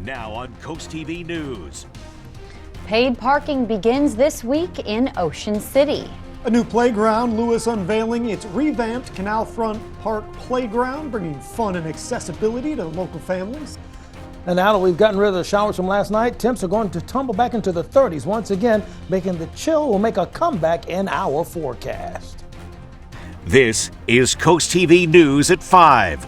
Now on CoastTV News. Paid parking begins this week in Ocean City. A new playground, Lewis unveiling its revamped Canal Front Park playground, bringing fun and accessibility to local families. And now that we've gotten rid of the showers from last night, temps are going to tumble back into the 30s once again, making the chill will make a comeback in our forecast. This is CoastTV News at 5.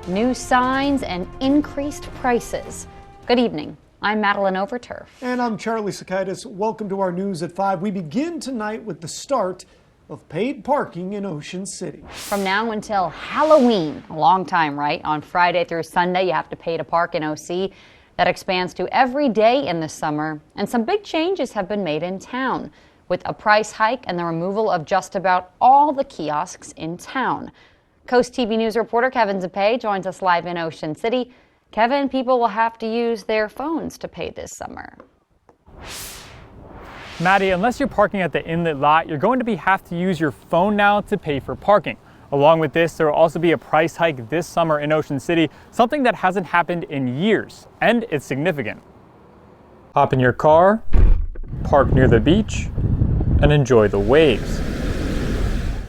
New signs and increased prices. Good evening. I'm Madeline Overturf. And I'm Charlie Sakaitis. Welcome to our News at 5. We begin tonight with the start of paid parking in Ocean City. From now until Halloween, a long time, right? On Friday through Sunday, you have to pay to park in OC. That expands to every day in the summer. And some big changes have been made in town, with a price hike and the removal of just about all the kiosks in town. Coast TV News reporter Kevin Zapay joins us live in Ocean City. Kevin, people will have to use their phones to pay this summer. Maddie, unless you're parking at the inlet lot, you're going to have to use your phone now to pay for parking. Along with this, there will also be a price hike this summer in Ocean City, something that hasn't happened in years, and it's significant. Hop in your car, park near the beach, and enjoy the waves.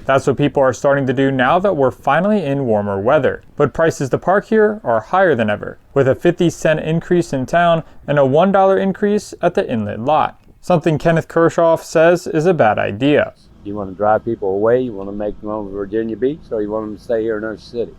That's what people are starting to do now that we're finally in warmer weather. But prices to park here are higher than ever, with a 50-cent increase in town and a $1 increase at the inlet lot. Something Kenneth Kershaw says is a bad idea. You want to drive people away, you want to make them over to Virginia Beach, or you want them to stay here in Ocean City.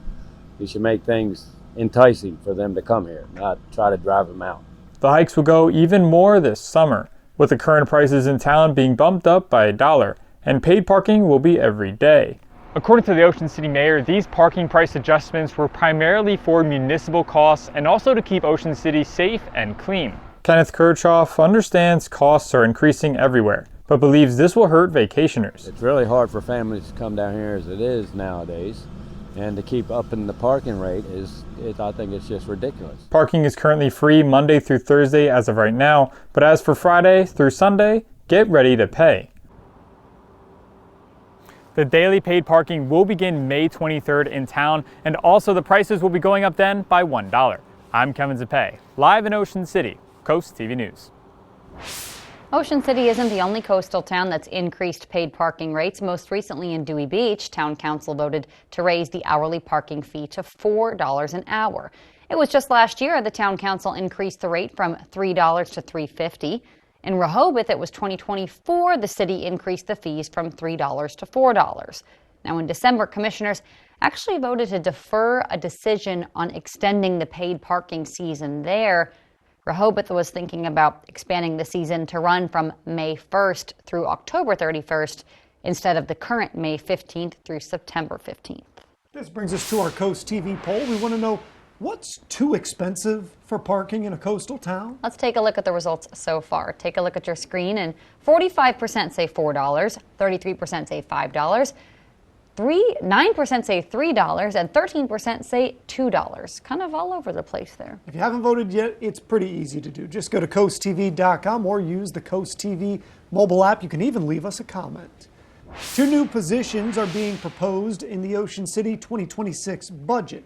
You should make things enticing for them to come here, not try to drive them out. The hikes will go even more this summer, with the current prices in town being bumped up by $1, and paid parking will be every day. According to the Ocean City mayor, these parking price adjustments were primarily for municipal costs and also to keep Ocean City safe and clean. Kenneth Kershaw understands costs are increasing everywhere, but believes this will hurt vacationers. It's really hard for families to come down here as it is nowadays, and to keep upping the parking rate I think it's just ridiculous. Parking is currently free Monday through Thursday as of right now, but as for Friday through Sunday, get ready to pay. The daily paid parking will begin May 23rd in town, and also the prices will be going up then by $1. I'm Kevin Zapay, live in Ocean City, Coast TV News. Ocean City isn't the only coastal town that's increased paid parking rates. Most recently in Dewey Beach, Town Council voted to raise the hourly parking fee to $4 an hour. It was just last year the Town Council increased the rate from $3 to $3.50. In Rehoboth, it was 2024, the city increased the fees from $3 to $4. Now in December, commissioners actually voted to defer a decision on extending the paid parking season there. Rehoboth was thinking about expanding the season to run from May 1st through October 31st instead of the current May 15th through September 15th. This brings us to our Coast TV poll. We want to know, what's too expensive for parking in a coastal town? Let's take a look at the results so far. Take a look at your screen, and 45% say $4, 33% say $5, 9% say $3, and 13% say $2. Kind of all over the place there. If you haven't voted yet, it's pretty easy to do. Just go to coasttv.com or use the Coast TV mobile app. You can even leave us a comment. 2 new positions are being proposed in the Ocean City 2026 budget.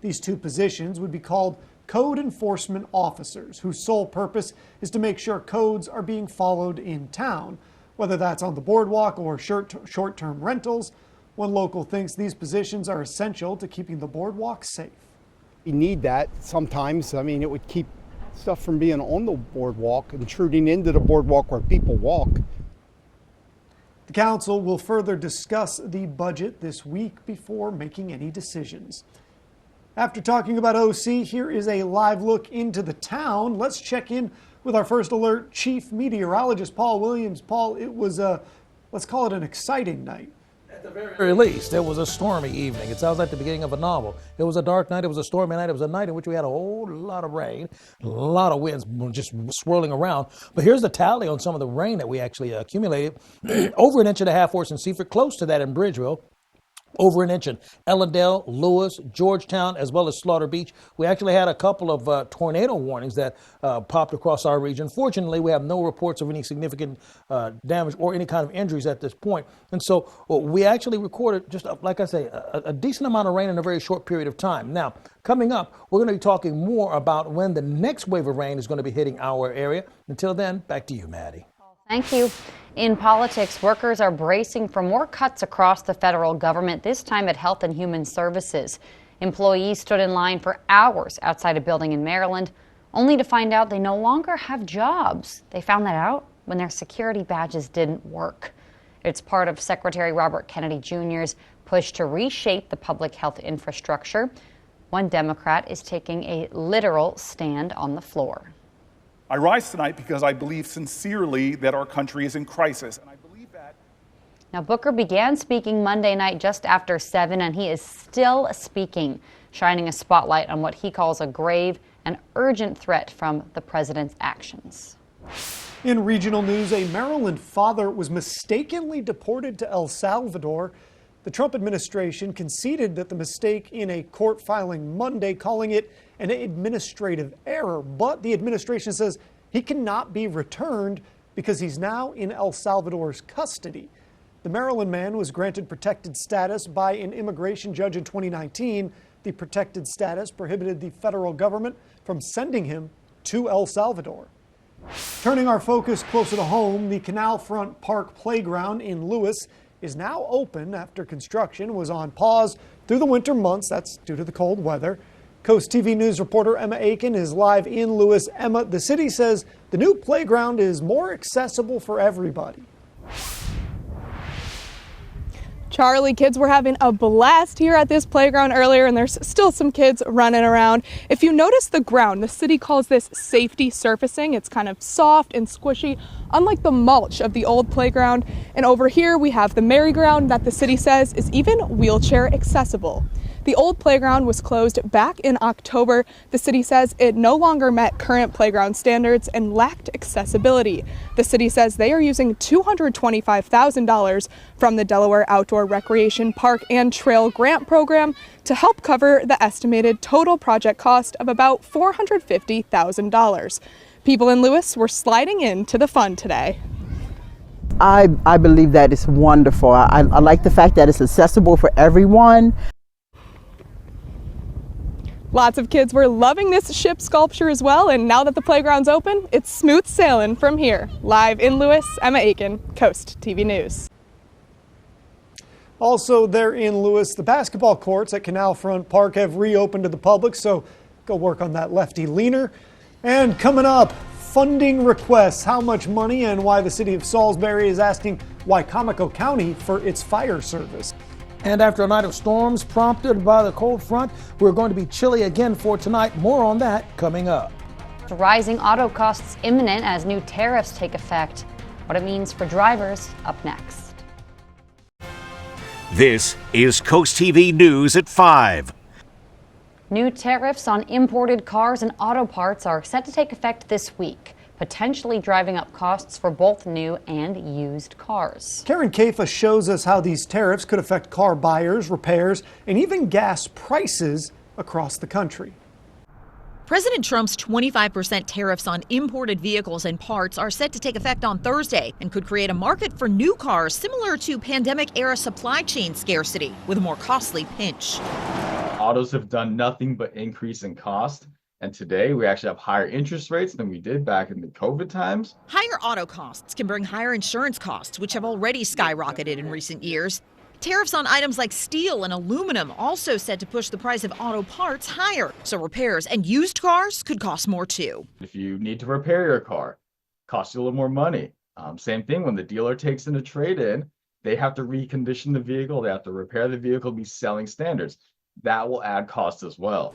These 2 positions would be called code enforcement officers, whose sole purpose is to make sure codes are being followed in town, whether that's on the boardwalk or short-term rentals. One local thinks these positions are essential to keeping the boardwalk safe. We need that sometimes. I mean, it would keep stuff from being on the boardwalk, intruding into the boardwalk where people walk. The council will further discuss the budget this week before making any decisions. After talking about OC, here is a live look into the town. Let's check in with our First Alert Chief Meteorologist, Paul Williams. Paul, it was let's call it an exciting night. At the very least, it was a stormy evening. It sounds like the beginning of a novel. It was a dark night. It was a stormy night. It was a night in which we had a whole lot of rain, a lot of winds just swirling around. But here's the tally on some of the rain that we actually accumulated. Over 1.5 inches for us in Seaford, close to that in Bridgeville. over an inch in Ellendale, Lewis, Georgetown, as well as Slaughter Beach. We actually had a couple of tornado warnings that popped across our region. Fortunately, we have no reports of any significant damage or any kind of injuries at this point. And so we actually recorded, just like I say, a decent amount of rain in a very short period of time. Now, coming up, we're going to be talking more about when the next wave of rain is going to be hitting our area. Until then, back to you, Maddie. Thank you. In politics, workers are bracing for more cuts across the federal government, this time at Health and Human Services. Employees stood in line for hours outside a building in Maryland, only to find out they no longer have jobs. They found that out when their security badges didn't work. It's part of Secretary Robert Kennedy Jr.'s push to reshape the public health infrastructure. One Democrat is taking a literal stand on the floor. I rise tonight because I believe sincerely that our country is in crisis. And I believe that. Now, Booker began speaking Monday night just after 7, and he is still speaking, shining a spotlight on what he calls a grave and urgent threat from the president's actions. In regional news, a Maryland father was mistakenly deported to El Salvador. The Trump administration conceded that the mistake in a court filing Monday, calling it an administrative error. But the administration says he cannot be returned because he's now in El Salvador's custody. The Maryland man was granted protected status by an immigration judge in 2019. The protected status prohibited the federal government from sending him to El Salvador. Turning our focus closer to home, the Canal Front Park Playground in Lewis is now open after construction was on pause through the winter months. That's due to the cold weather. Coast TV News reporter Emma Aiken is live in Lewis. Emma, the city says the new playground is more accessible for everybody. Charlie, kids were having a blast here at this playground earlier, and there's still some kids running around. If you notice the ground, the city calls this safety surfacing. It's kind of soft and squishy, unlike the mulch of the old playground. And over here we have the merry-go-round that the city says is even wheelchair accessible. The old playground was closed back in October. The city says it no longer met current playground standards and lacked accessibility. The city says they are using $225,000 from the Delaware Outdoor Recreation Park and Trail Grant Program to help cover the estimated total project cost of about $450,000. People in Lewis were sliding into the fun today. I believe that it's wonderful. I like the fact that it's accessible for everyone. Lots of kids were loving this ship sculpture as well, and now that the playground's open, it's smooth sailing from here. Live in Lewis, Emma Aiken, Coast TV News. Also there in Lewis, the basketball courts at Canal Front Park have reopened to the public, so go work on that lefty leaner. And coming up, funding requests, how much money and why the city of Salisbury is asking Wicomico County for its fire service. And after a night of storms prompted by the cold front, we're going to be chilly again for tonight. More on that coming up. Rising auto costs imminent as new tariffs take effect. What it means for drivers, up next. This is Coast TV News at 5. New tariffs on imported cars and auto parts are set to take effect this week, potentially driving up costs for both new and used cars. Karen Kafa shows us how these tariffs could affect car buyers, repairs, and even gas prices across the country. President Trump's 25% tariffs on imported vehicles and parts are set to take effect on Thursday and could create a market for new cars similar to pandemic-era supply chain scarcity with a more costly pinch. Autos have done nothing but increase in cost. And today we actually have higher interest rates than we did back in the COVID times. Higher auto costs can bring higher insurance costs, which have already skyrocketed in recent years. Tariffs on items like steel and aluminum also set to push the price of auto parts higher. So repairs and used cars could cost more too. If you need to repair your car, it costs you a little more money. Same thing when the dealer takes in a trade-in, they have to recondition the vehicle, they have to repair the vehicle, be selling standards. That will add cost as well.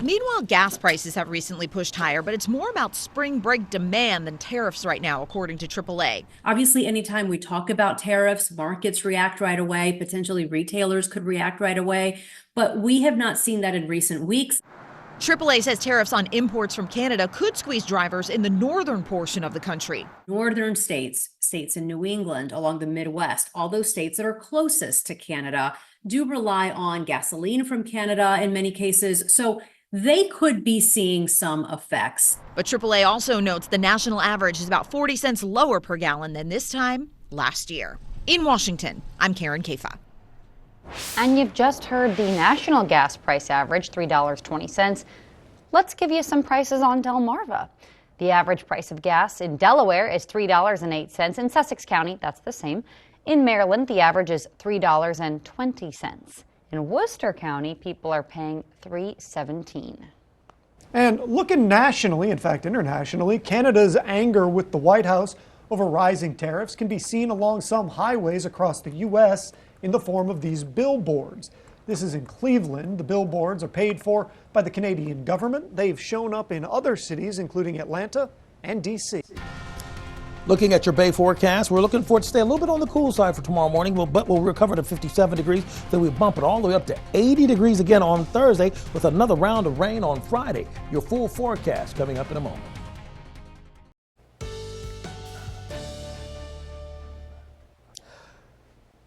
Meanwhile, gas prices have recently pushed higher, but it's more about spring break demand than tariffs right now, according to AAA. Obviously, anytime we talk about tariffs, markets react right away. Potentially retailers could react right away, but we have not seen that in recent weeks. AAA says tariffs on imports from Canada could squeeze drivers in the northern portion of the country. Northern states, states in New England, along the Midwest, all those states that are closest to Canada do rely on gasoline from Canada in many cases. So they could be seeing some effects. But AAA also notes the national average is about 40 cents lower per gallon than this time last year. In Washington, I'm Karen Kafa. And you've just heard the national gas price average, $3.20. Let's give you some prices on Delmarva. The average price of gas in Delaware is $3.08. In Sussex County, that's the same. In Maryland, the average is $3.20. In Worcester County, people are paying $3.17. And looking nationally, in fact internationally, Canada's anger with the White House over rising tariffs can be seen along some highways across the U.S. in the form of these billboards. This is in Cleveland. The billboards are paid for by the Canadian government. They've shown up in other cities, including Atlanta and D.C. Looking at your Bay forecast, we're looking for it to stay a little bit on the cool side for tomorrow morning, but we'll recover to 57 degrees. Then we bump it all the way up to 80 degrees again on Thursday with another round of rain on Friday. Your full forecast coming up in a moment.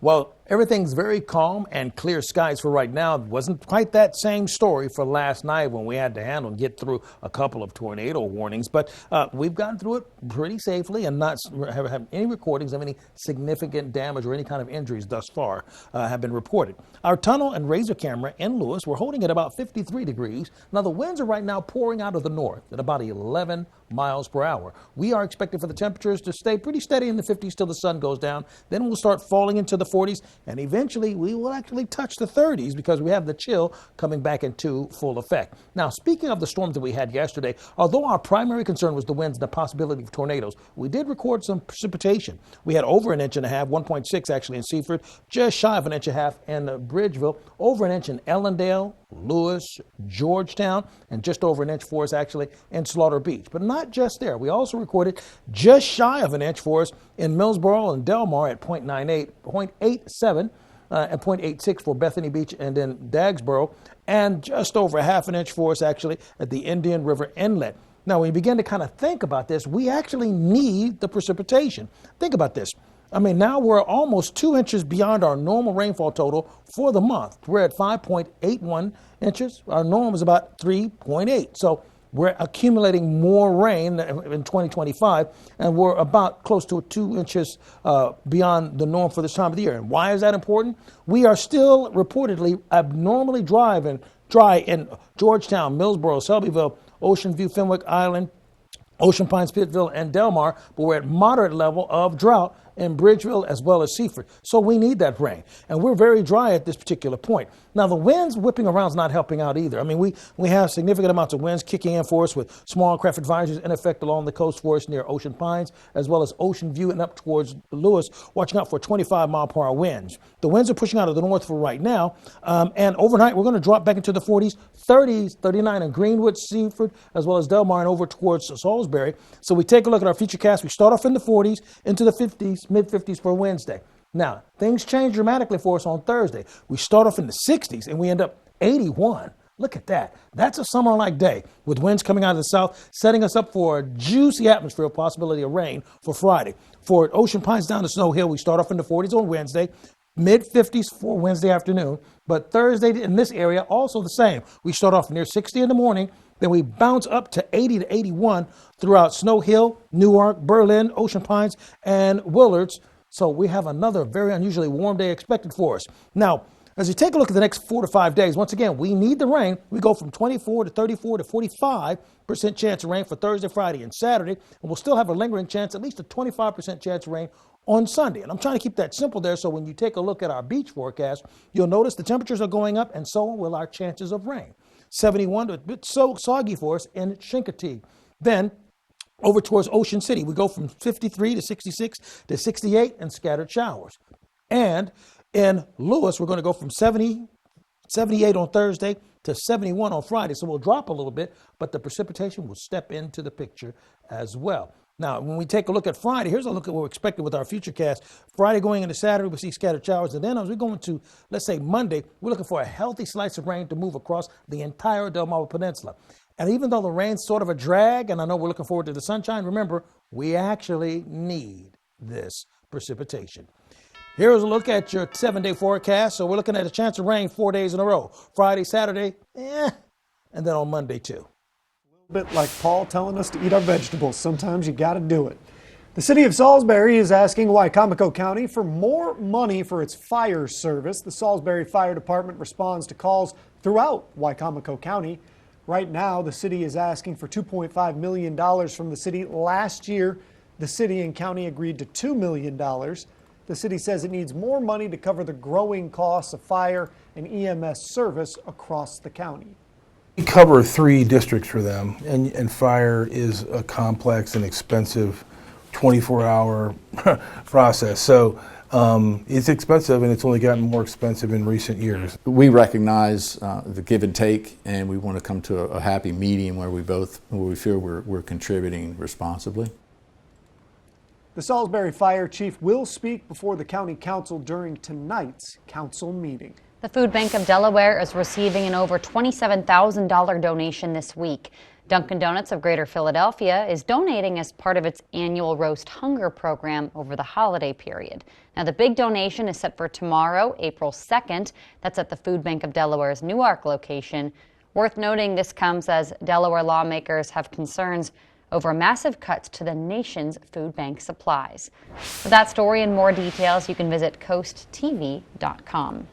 Well, everything's very calm and clear skies for right now. It wasn't quite that same story for last night when we had to handle and get through a couple of tornado warnings. But we've gotten through it pretty safely and not have any recordings of any significant damage or any kind of injuries thus far have been reported. Our tunnel and razor camera in Lewis, we're holding at about 53 degrees. Now, the winds are right now pouring out of the north at about 11 miles per hour. We are expecting for the temperatures to stay pretty steady in the 50s till the sun goes down. Then we'll start falling into the 40s, and eventually we will actually touch the 30s because we have the chill coming back into full effect. Now, speaking of the storms that we had yesterday, although our primary concern was the winds and the possibility of tornadoes, we did record some precipitation. We had over an inch and a half, 1.6 actually in Seaford, just shy of an inch and a half in Bridgeville, over an inch in Ellendale, Lewis, Georgetown, and just over an inch for us actually in Slaughter Beach. But not just there. We also recorded just shy of an inch for us in Millsboro and Delmar at 0.98, 0.87, and 0.86 for Bethany Beach and then Dagsboro, and just over half an inch for us actually at the Indian River Inlet. Now, when you begin to kind of think about this, we actually need the precipitation. Think about this. I mean, now we're almost 2 inches beyond our normal rainfall total for the month. We're at 5.81 inches. Our norm is about 3.8. So we're accumulating more rain in 2025, and we're about close to 2 inches beyond the norm for this time of the year. And why is that important? We are still reportedly abnormally dry in Georgetown, Millsboro, Selbyville, Ocean View, Fenwick Island, Ocean Pines, Pittsville, and Delmar, but we're at moderate level of drought in Bridgeville as well as Seaford. So we need that rain. And we're very dry at this particular point. Now, the winds whipping around is not helping out either. I mean, we have significant amounts of winds kicking in for us with small craft advisories in effect along the coast for us near Ocean Pines, as well as Ocean View and up towards Lewis, watching out for 25-mile-per-hour winds. The winds are pushing out of the north for right now. And overnight, we're going to drop back into the 40s, 30s, 39 in Greenwood, Seaford, as well as Delmar and over towards Salisbury. So we take a look at our future cast. We start off in the 40s, into the 50s, mid-50s for Wednesday. Now, things change dramatically for us on Thursday. We start off in the 60s and we end up 81. Look at that. That's a summer-like day with winds coming out of the south, setting us up for a juicy atmosphere, possibility of rain for Friday. For Ocean Pines down to Snow Hill, we start off in the 40s on Wednesday, mid-50s for Wednesday afternoon. But Thursday in this area, also the same. We start off near 60 in the morning, then we bounce up to 80 to 81 throughout Snow Hill, Newark, Berlin, Ocean Pines, and Willards. So we have another very unusually warm day expected for us. Now, as you take a look at the next 4 to 5 days, once again, we need the rain. We go from 24 to 34 to 45% chance of rain for Thursday, Friday, and Saturday. And we'll still have a lingering chance, at least a 25% chance of rain on Sunday. And I'm trying to keep that simple there so when you take a look at our beach forecast, you'll notice the temperatures are going up and so will our chances of rain. 71, a bit so soggy for us in Chincoteague. Then over towards Ocean City, we go from 53 to 66 to 68 and scattered showers. And in Lewis, we're going to go from 78 on Thursday to 71 on Friday. So we'll drop a little bit, but the precipitation will step into the picture as well. Now, when we take a look at Friday, here's a look at what we're expecting with our future cast. Friday going into Saturday, we see scattered showers. And then as we go into, let's say, Monday, we're looking for a healthy slice of rain to move across the entire Delmarva Peninsula. And even though the rain's sort of a drag, and I know we're looking forward to the sunshine, remember, we actually need this precipitation. Here's a look at your 7-day forecast. So we're looking at a chance of rain 4 days in a row. Friday, Saturday, and then on Monday, too. Bit like Paul telling us to eat our vegetables. Sometimes you got to do it. The city of Salisbury is asking Wicomico County for more money for its fire service. The Salisbury Fire Department responds to calls throughout Wicomico County. Right now, the city is asking for $2.5 million from the city. Last year, the city and county agreed to $2 million. The city says it needs more money to cover the growing costs of fire and EMS service across the county. We cover 3 districts for them, and fire is a complex and expensive 24-hour process. So it's expensive, and it's only gotten more expensive in recent years. We recognize the give and take, and we want to come to a happy medium where we feel we're contributing responsibly. The Salisbury Fire Chief will speak before the County Council during tonight's council meeting. The Food Bank of Delaware is receiving an over $27,000 donation this week. Dunkin' Donuts of Greater Philadelphia is donating as part of its annual Roast Hunger program over the holiday period. Now, the big donation is set for tomorrow, April 2nd. That's at the Food Bank of Delaware's Newark location. Worth noting, this comes as Delaware lawmakers have concerns over massive cuts to the nation's food bank supplies. For that story and more details, you can visit CoastTV.com.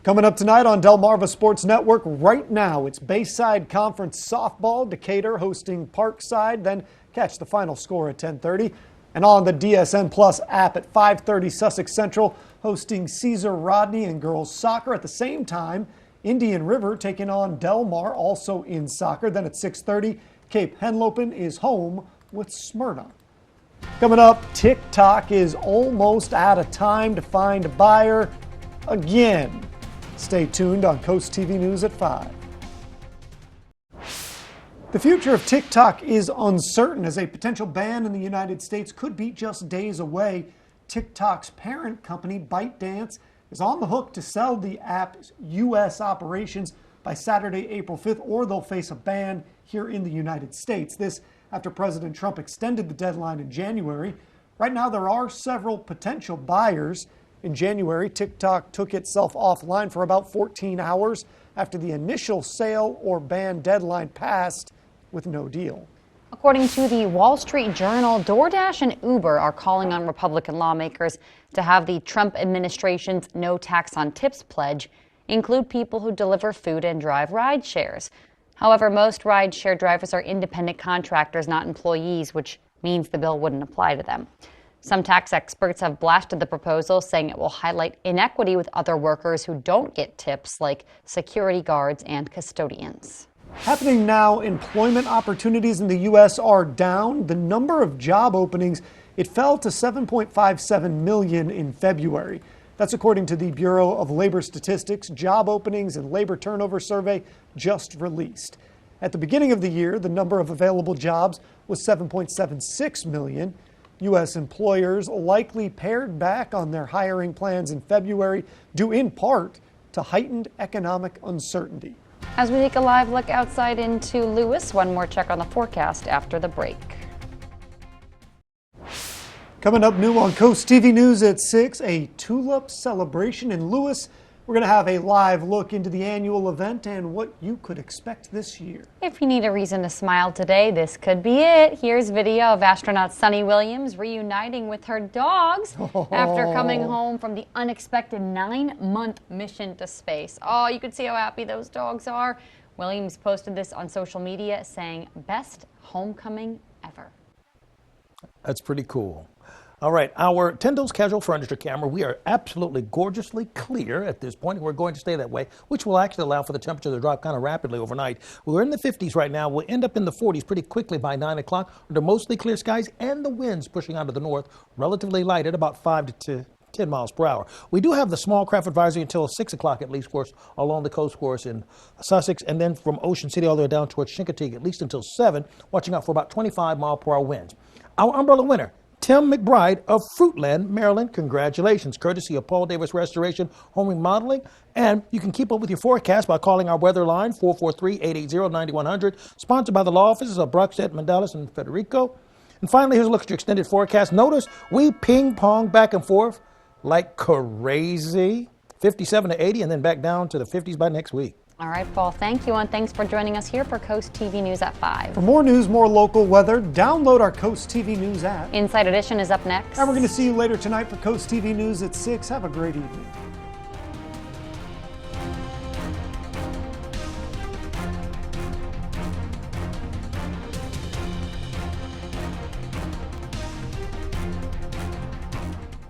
Coming up tonight on Delmarva Sports Network, right now it's Bayside Conference Softball, Decatur hosting Parkside, then catch the final score at 10:30. And on the DSN Plus app at 5:30, Sussex Central hosting Caesar Rodney and girls soccer. At the same time, Indian River taking on Delmar, also in soccer. Then at 6:30, Cape Henlopen is home with Smyrna. Coming up, TikTok is almost out of time to find a buyer again. Stay tuned on Coast TV News at 5. The future of TikTok is uncertain as a potential ban in the United States could be just days away. TikTok's parent company, ByteDance, is on the hook to sell the app's U.S. operations by Saturday, April 5th, or they'll face a ban here in the United States. This after President Trump extended the deadline in January. Right now, there are several potential buyers. In January, TikTok took itself offline for about 14 hours after the initial sale or ban deadline passed with no deal. According to the Wall Street Journal, DoorDash and Uber are calling on Republican lawmakers to have the Trump administration's no tax on tips pledge include people who deliver food and drive ride shares. However, most ride share drivers are independent contractors, not employees, which means the bill wouldn't apply to them. Some tax experts have blasted the proposal, saying it will highlight inequity with other workers who don't get tips, like security guards and custodians. Happening now, employment opportunities in the U.S. are down. The number of job openings, it fell to 7.57 million in February. That's according to the Bureau of Labor Statistics job openings and labor turnover survey just released. At the beginning of the year, the number of available jobs was 7.76 million. U.S. employers likely pared back on their hiring plans in February, due in part to heightened economic uncertainty. As we take a live look outside into Lewis, one more check on the forecast after the break. Coming up new on Coast TV News at 6, a tulip celebration in Lewis. We're going to have a live look into the annual event and what you could expect this year. If you need a reason to smile today, this could be it. Here's video of astronaut Sunny Williams reuniting with her dogs after coming home from the unexpected 9-month mission to space. Oh, you can see how happy those dogs are. Williams posted this on social media saying, "Best homecoming ever." That's pretty cool. All right, our Tendo's Casual Furniture camera, we are absolutely gorgeously clear at this point. We're going to stay that way, which will actually allow for the temperature to drop kind of rapidly overnight. We're in the 50s right now. We'll end up in the 40s pretty quickly by 9 o'clock under mostly clear skies and the winds pushing out of the north, relatively light at about 5 to 10 miles per hour. We do have the small craft advisory until 6 o'clock at least, course, along the coast course in Sussex, and then from Ocean City all the way down towards Chincoteague at least until 7, watching out for about 25-mile-per-hour winds. Our umbrella winner, Tim McBride of Fruitland, Maryland. Congratulations, courtesy of Paul Davis Restoration Home Remodeling. And you can keep up with your forecast by calling our weather line, 443-880-9100, sponsored by the law offices of Brockstedt, Mandalis, and Federico. And finally, here's a look at your extended forecast. Notice we ping-pong back and forth like crazy, 57 to 80, and then back down to the 50s by next week. All right, Paul, thank you, and thanks for joining us here for Coast TV News at 5. For more news, more local weather, download our Coast TV News app. Inside Edition is up next. And we're going to see you later tonight for Coast TV News at 6. Have a great evening.